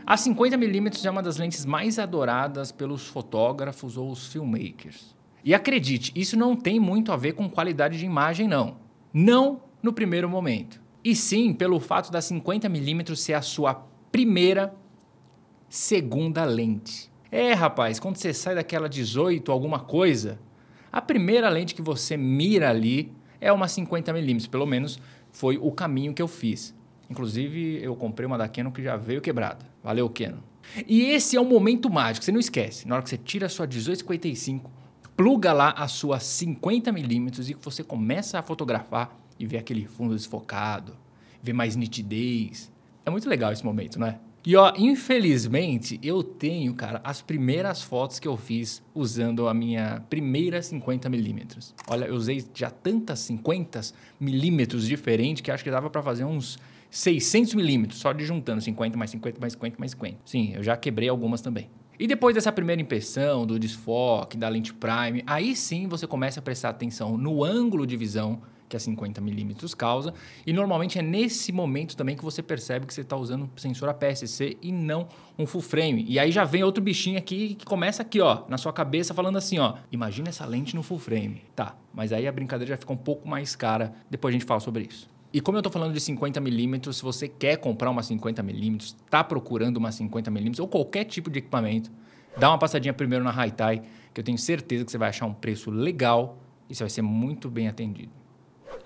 A 50mm é uma das lentes mais adoradas pelos fotógrafos ou os filmmakers. E acredite, isso não tem muito a ver com qualidade de imagem, não. Não no primeiro momento. E sim pelo fato da 50mm ser a sua primeira, segunda lente. Rapaz, quando você sai daquela 18 alguma coisa, a primeira lente que você mira ali é uma 50mm, pelo menos foi o caminho que eu fiz. Inclusive, eu comprei uma da Canon que já veio quebrada. Valeu, Canon. E esse é um momento mágico, você não esquece. Na hora que você tira a sua 18-55, pluga lá a sua 50mm e você começa a fotografar e ver aquele fundo desfocado, ver mais nitidez. É muito legal esse momento, não é? E ó, infelizmente, eu tenho, cara, as primeiras fotos que eu fiz usando a minha primeira 50mm. Olha, eu usei já tantas 50mm diferentes que acho que dava pra fazer uns 600mm, só de juntando 50 mais 50 mais 50 mais 50. Sim, eu já quebrei algumas também. E depois dessa primeira impressão, do desfoque, da lente prime, aí sim você começa a prestar atenção no ângulo de visão que a 50mm causa, e normalmente é nesse momento também que você percebe que você está usando um sensor APS-C e não um full frame. E aí já vem outro bichinho aqui que começa aqui, ó, na sua cabeça falando assim, ó, imagina essa lente no full frame. Tá, mas aí a brincadeira já fica um pouco mais cara, depois a gente fala sobre isso. E como eu estou falando de 50mm, se você quer comprar uma 50mm, está procurando uma 50mm ou qualquer tipo de equipamento, dá uma passadinha primeiro na Haitai, que eu tenho certeza que você vai achar um preço legal e você vai ser muito bem atendido.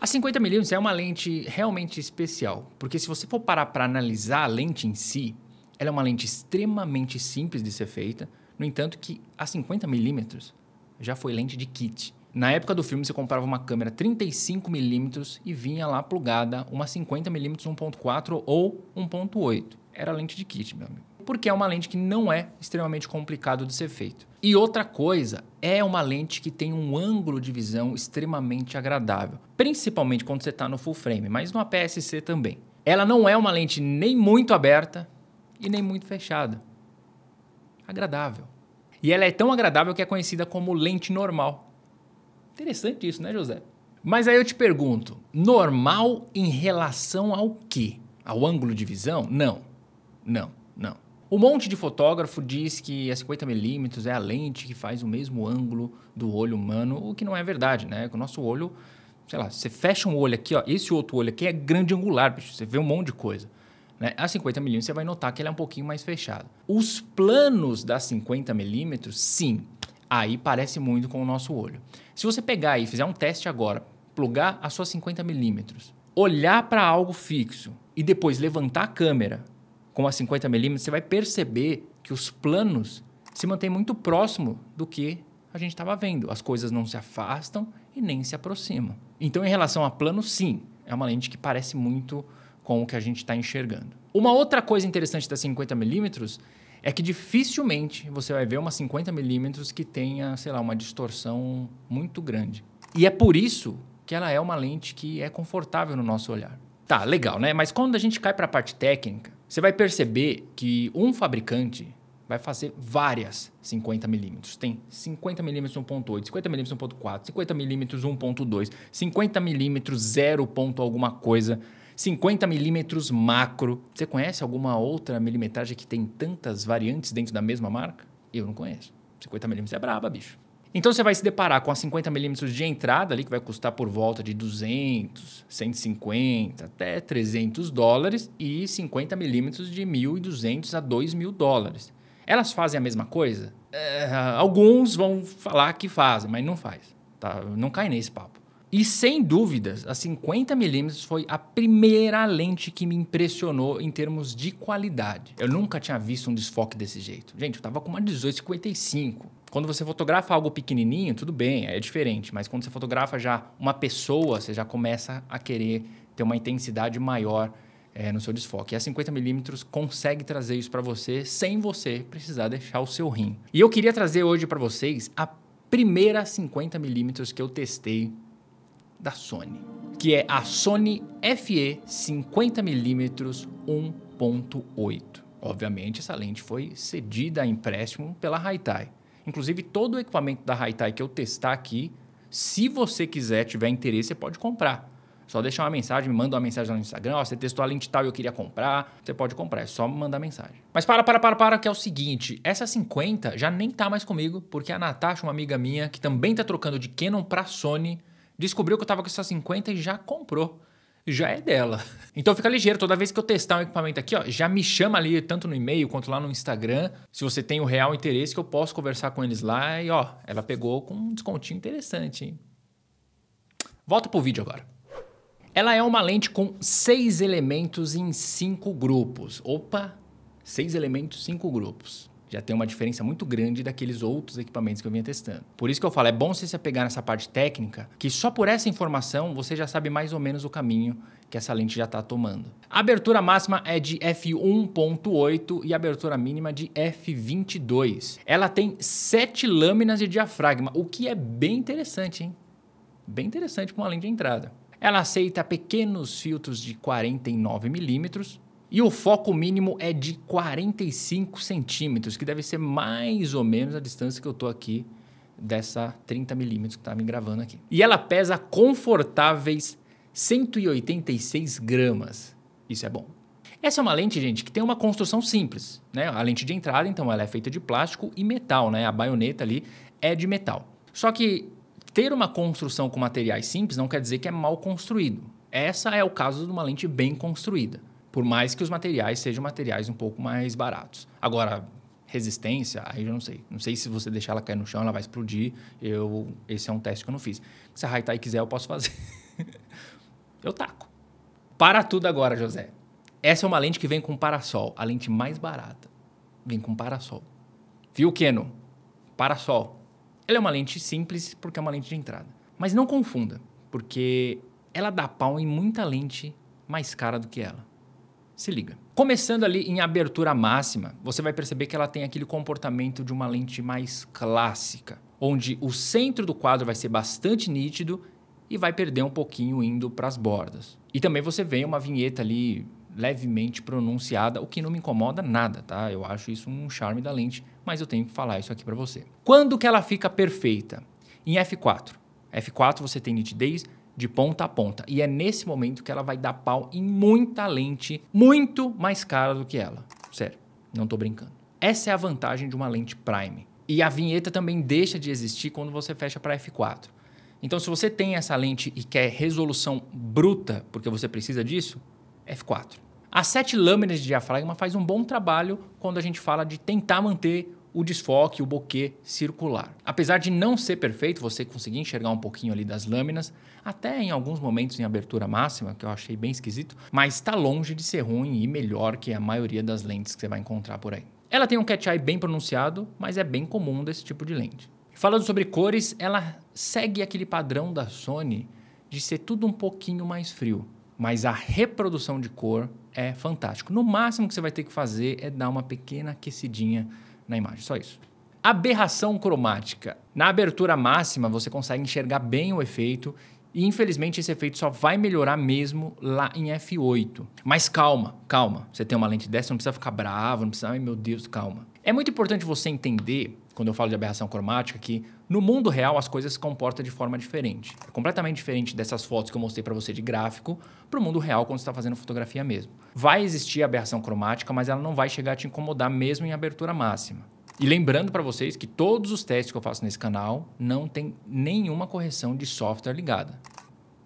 A 50mm é uma lente realmente especial, porque se você for parar para analisar a lente em si, ela é uma lente extremamente simples de ser feita, no entanto que a 50mm já foi lente de kit. Na época do filme você comprava uma câmera 35mm e vinha lá plugada uma 50mm 1.4 ou 1.8. Era lente de kit, meu amigo. Porque é uma lente que não é extremamente complicado de ser feito. E outra coisa, é uma lente que tem um ângulo de visão extremamente agradável, principalmente quando você está no full frame, mas no APS-C também. Ela não é uma lente nem muito aberta e nem muito fechada. Agradável. E ela é tão agradável que é conhecida como lente normal. Interessante isso, né, José? Mas aí eu te pergunto, normal em relação ao quê? Ao ângulo de visão? Não. Um monte de fotógrafo diz que a 50mm é a lente que faz o mesmo ângulo do olho humano, o que não é verdade, né? O nosso olho, sei lá, você fecha um olho aqui, ó, esse outro olho aqui é grande angular, bicho, você vê um monte de coisa. Né? A 50mm você vai notar que ele é um pouquinho mais fechado. Os planos da 50mm, sim, aí parece muito com o nosso olho. Se você pegar e fizer um teste agora, plugar a sua 50mm, olhar para algo fixo e depois levantar a câmera com a 50mm, você vai perceber que os planos se mantêm muito próximo do que a gente estava vendo. As coisas não se afastam e nem se aproximam. Então, em relação a plano, sim, é uma lente que parece muito com o que a gente está enxergando. Uma outra coisa interessante da 50mm é que dificilmente você vai ver uma 50mm que tenha, sei lá, uma distorção muito grande. E é por isso que ela é uma lente que é confortável no nosso olhar. Tá, legal, né? Mas quando a gente cai para a parte técnica, você vai perceber que um fabricante vai fazer várias 50mm. Tem 50mm 1.8, 50mm 1.4, 50mm 1.2, 50mm 0. alguma coisa, 50mm macro. Você conhece alguma outra milimetragem que tem tantas variantes dentro da mesma marca? Eu não conheço. 50mm é braba, bicho. Então você vai se deparar com a 50mm de entrada ali, que vai custar por volta de 200, 150 até $300 e 50mm de 1.200 a 2.000 dólares. Elas fazem a mesma coisa? Alguns vão falar que fazem, mas não faz. Tá? Não cai nesse papo. E sem dúvidas, a 50mm foi a primeira lente que me impressionou em termos de qualidade. Eu nunca tinha visto um desfoque desse jeito. Gente, eu tava com uma 18-55. Quando você fotografa algo pequenininho, tudo bem, é diferente. Mas quando você fotografa já uma pessoa, você já começa a querer ter uma intensidade maior no seu desfoque. E a 50mm consegue trazer isso para você sem você precisar deixar o seu rim. E eu queria trazer hoje para vocês a primeira 50mm que eu testei da Sony, que é a Sony FE 50mm 1.8. Obviamente, essa lente foi cedida a empréstimo pela Haitai. Inclusive, todo o equipamento da Haitai que eu testar aqui, se você quiser, tiver interesse, você pode comprar. Só deixar uma mensagem, me manda uma mensagem lá no Instagram, ó, você testou a lente tal e eu queria comprar, você pode comprar, é só me mandar mensagem. Mas para, que é o seguinte, essa 50 já nem tá mais comigo, porque a Natasha, uma amiga minha, que também tá trocando de Canon pra Sony, descobriu que eu tava com essa 50 e já comprou. Já é dela. Então fica ligeiro, toda vez que eu testar um equipamento aqui, ó, já me chama ali, tanto no e-mail quanto lá no Instagram, se você tem o real interesse, que eu posso conversar com eles lá e ó, ela pegou com um descontinho interessante, hein? Volta pro vídeo agora. Ela é uma lente com 6 elementos em 5 grupos. Opa, 6 elementos, 5 grupos. Já tem uma diferença muito grande daqueles outros equipamentos que eu vinha testando. Por isso que eu falo, é bom você se apegar nessa parte técnica, que só por essa informação você já sabe mais ou menos o caminho que essa lente já está tomando. A abertura máxima é de f1.8 e a abertura mínima de f22. Ela tem 7 lâminas de diafragma, o que é bem interessante, hein? Bem interessante para uma lente de entrada. Ela aceita pequenos filtros de 49 milímetros e o foco mínimo é de 45 centímetros, que deve ser mais ou menos a distância que eu estou aqui dessa 30 milímetros que está me gravando aqui. E ela pesa confortáveis 186 gramas. Isso é bom. Essa é uma lente, gente, que tem uma construção simples, né? A lente de entrada, então, ela é feita de plástico e metal, né? A baioneta ali é de metal. Só que ter uma construção com materiais simples não quer dizer que é mal construído. Essa é o caso de uma lente bem construída, por mais que os materiais sejam materiais um pouco mais baratos. Agora, resistência, aí eu não sei. Não sei se você deixar ela cair no chão, ela vai explodir. Esse é um teste que eu não fiz. Se a Haitai quiser, eu posso fazer. Eu taco. Para tudo agora, José. Essa é uma lente que vem com parasol, a lente mais barata. Vem com parasol. Viu, Canon? Parasol. Ela é uma lente simples porque é uma lente de entrada. Mas não confunda, porque ela dá pau em muita lente mais cara do que ela. Se liga. Começando ali em abertura máxima, você vai perceber que ela tem aquele comportamento de uma lente mais clássica, onde o centro do quadro vai ser bastante nítido e vai perder um pouquinho indo para as bordas. E também você vê uma vinheta ali levemente pronunciada, o que não me incomoda nada, tá? Eu acho isso um charme da lente, mas eu tenho que falar isso aqui para você. Quando que ela fica perfeita? Em f4. F4 você tem nitidez de ponta a ponta. E é nesse momento que ela vai dar pau em muita lente muito mais cara do que ela. Sério, não tô brincando. Essa é a vantagem de uma lente prime. E a vinheta também deixa de existir quando você fecha para f4. Então, se você tem essa lente e quer resolução bruta, porque você precisa disso, f4. As 7 lâminas de diafragma faz um bom trabalho quando a gente fala de tentar manter o desfoque, o bokeh circular. Apesar de não ser perfeito, você conseguir enxergar um pouquinho ali das lâminas, até em alguns momentos em abertura máxima, que eu achei bem esquisito, mas está longe de ser ruim e melhor que a maioria das lentes que você vai encontrar por aí. Ela tem um cat-eye bem pronunciado, mas é bem comum desse tipo de lente. Falando sobre cores, ela segue aquele padrão da Sony de ser tudo um pouquinho mais frio, mas a reprodução de cor é fantástico. No máximo que você vai ter que fazer é dar uma pequena aquecidinha na imagem, só isso. Aberração cromática. Na abertura máxima você consegue enxergar bem o efeito e infelizmente esse efeito só vai melhorar mesmo lá em f8. Mas calma, calma. Você tem uma lente dessa, não precisa ficar bravo, não precisa... Ai meu Deus, calma. É muito importante você entender, quando eu falo de aberração cromática, que no mundo real as coisas se comportam de forma diferente. É completamente diferente dessas fotos que eu mostrei para você de gráfico para o mundo real quando você está fazendo fotografia mesmo. Vai existir aberração cromática, mas ela não vai chegar a te incomodar mesmo em abertura máxima. E lembrando para vocês que todos os testes que eu faço nesse canal não tem nenhuma correção de software ligada.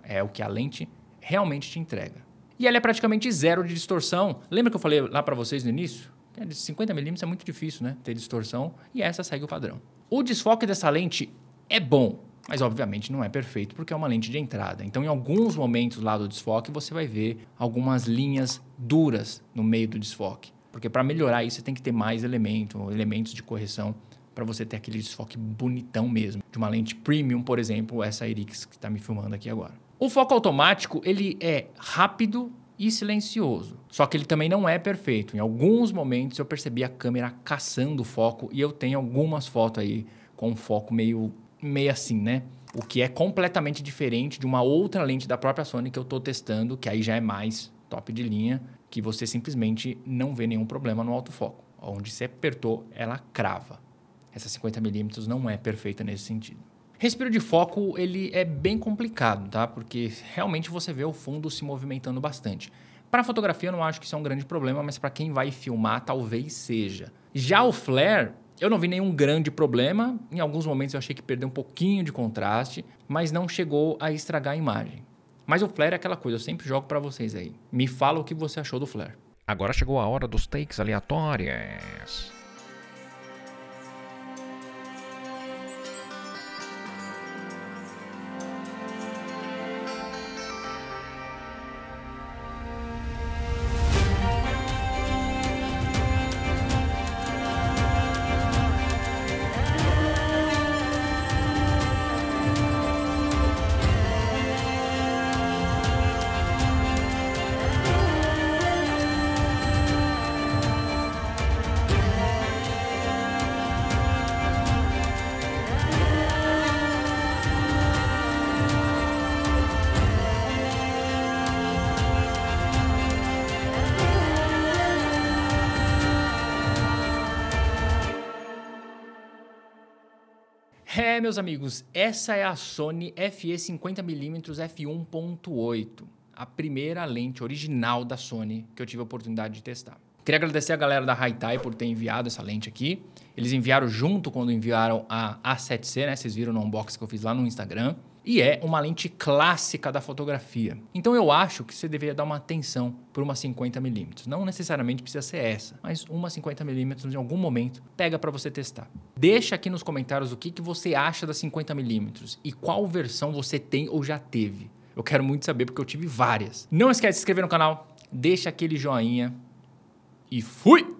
É o que a lente realmente te entrega. E ela é praticamente zero de distorção. Lembra que eu falei lá para vocês no início? De 50mm é muito difícil, né? Ter distorção e essa segue o padrão. O desfoque dessa lente é bom, mas obviamente não é perfeito porque é uma lente de entrada. Então em alguns momentos lá do desfoque você vai ver algumas linhas duras no meio do desfoque. Porque para melhorar isso você tem que ter mais elementos de correção para você ter aquele desfoque bonitão mesmo. De uma lente premium, por exemplo, essa Irix que está me filmando aqui agora. O foco automático ele é rápido e silencioso. Só que ele também não é perfeito. Em alguns momentos eu percebi a câmera caçando o foco e eu tenho algumas fotos aí com um foco meio assim, né? O que é completamente diferente de uma outra lente da própria Sony que eu estou testando, que aí já é mais top de linha, que você simplesmente não vê nenhum problema no autofoco. Onde você apertou, ela crava. Essa 50mm não é perfeita nesse sentido. Respiro de foco, ele é bem complicado, tá? Porque realmente você vê o fundo se movimentando bastante. Para fotografia eu não acho que isso é um grande problema, mas para quem vai filmar talvez seja. Já o flare, eu não vi nenhum grande problema. Em alguns momentos eu achei que perdeu um pouquinho de contraste, mas não chegou a estragar a imagem. Mas o flare é aquela coisa, eu sempre jogo para vocês aí. Me fala o que você achou do flare. Agora chegou a hora dos takes aleatórios. Meus amigos, essa é a Sony FE50mm f1.8, a primeira lente original da Sony que eu tive a oportunidade de testar. Queria agradecer a galera da Haitai por ter enviado essa lente aqui. Eles enviaram junto quando enviaram a A7C, né? Vocês viram no unboxing que eu fiz lá no Instagram. E é uma lente clássica da fotografia. Então eu acho que você deveria dar uma atenção por uma 50mm. Não necessariamente precisa ser essa, mas uma 50mm em algum momento pega para você testar. Deixa aqui nos comentários o que você acha da 50mm e qual versão você tem ou já teve. Eu quero muito saber porque eu tive várias. Não esquece de se inscrever no canal, deixa aquele joinha e fui!